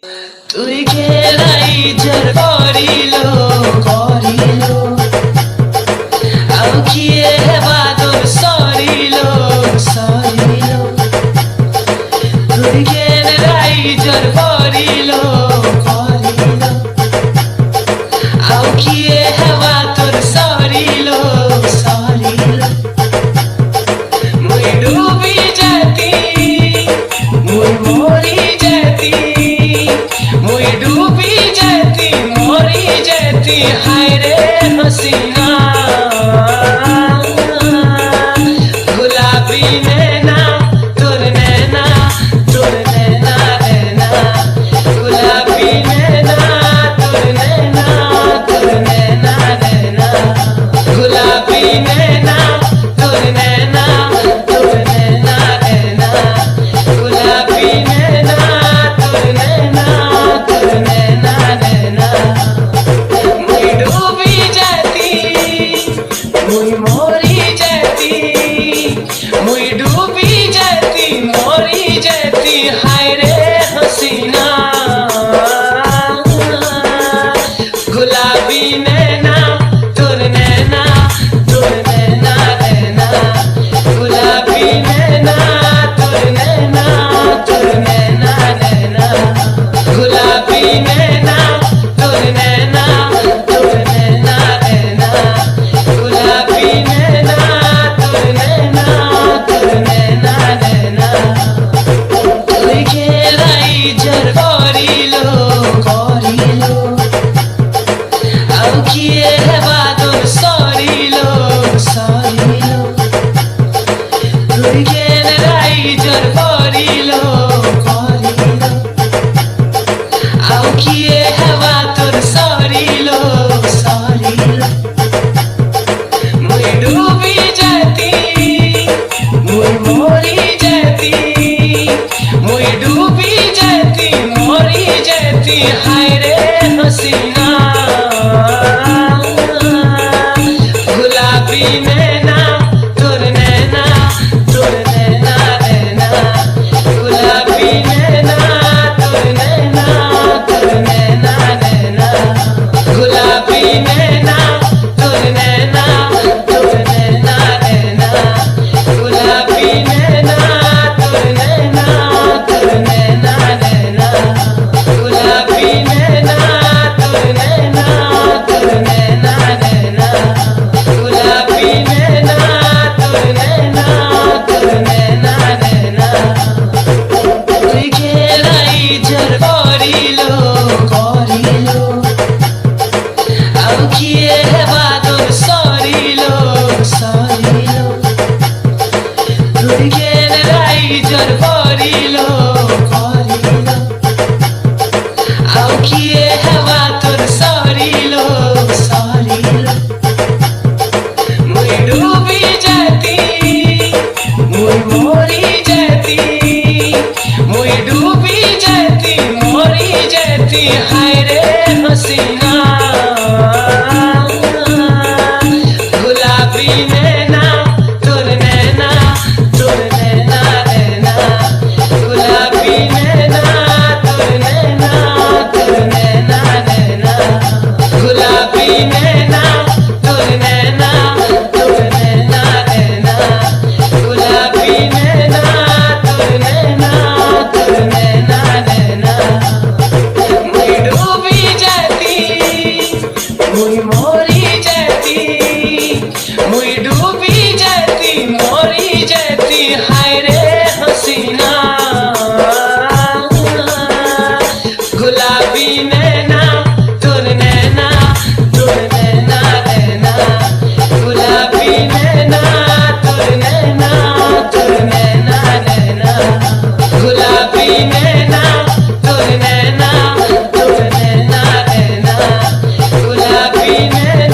তুই খেলাই জর করিলো ଆଉ କିଏ ହେବା ତୋର ସରିଲୋ ତୁଇ କେନ୍ ରାଇଜର କରିଲୋ ଆଉ କିଏ ହେବା ତୋର ସରିଲୋ ମୁଇଁ ଡୁବି ଯେତି ମୁଇଁ ମରି ଯେତି ମୁଇଁ ଡୁବି ଯେତି ମରି ଯେତି ହାয়রে हसीना गुलाबी नैना तोर नैना नैना गुलाबी नैना तोर नैना नैना गुलाबी नैना तोर नैना नैना गुलाबी नैना तोर नैना नैना मुई डूबी जाती मुई मोरी जाती मुई डूबी जाती मोरी जाती हाय रे हसीना गुलाबी नैना तोर नैना नैना गुलाबी नैना तोर नैना नैना गुलाबी नैना तोर नैना नैना गुलाबी नैना तोर नैना नैना তুই খেলাই জর করিলো ଆଉ କିଏ ହେବା ତୋର ସରିଲୋ ତୁଇ କେନ୍ ରାଇଜର କରିଲୋ ଆଉ କିଏ ହେବା ତୋର ସରିଲୋ ମୁଇଁ ଡୁବି ଯେତି ମୁଇଁ ମରି ଯେତି ମୁଇଁ ଡୁବି ଯେତି ମରି ଯେତି ହାয়রে हसीना गुलाबी नैना तोर नैना नैना गुलाबी नैना तोर नैना नैना गुलाबी नैना तोर नैना नैना गुलाबी नैना तोर नैना नैना गुलाबी नैना तोर नैना नैना गुलाबी नैना तोर नैना नैना তুই খেলাই জর করিলো ଆଉ କିଏ ହେବା ତୋର ସରିଲୋ ତୁଇ କେନ୍ ରାଇଜର କରିଲୋ ଆଉ କିଏ ହେବା ତୋର ସରିଲୋ ମୁଇଁ ଡୁବି ଯେତି ମୁଇଁ ମରି ଯେତି ମୁଇଁ ଡୁବି ଯେତି ମରି ଯେତି ହାয় রে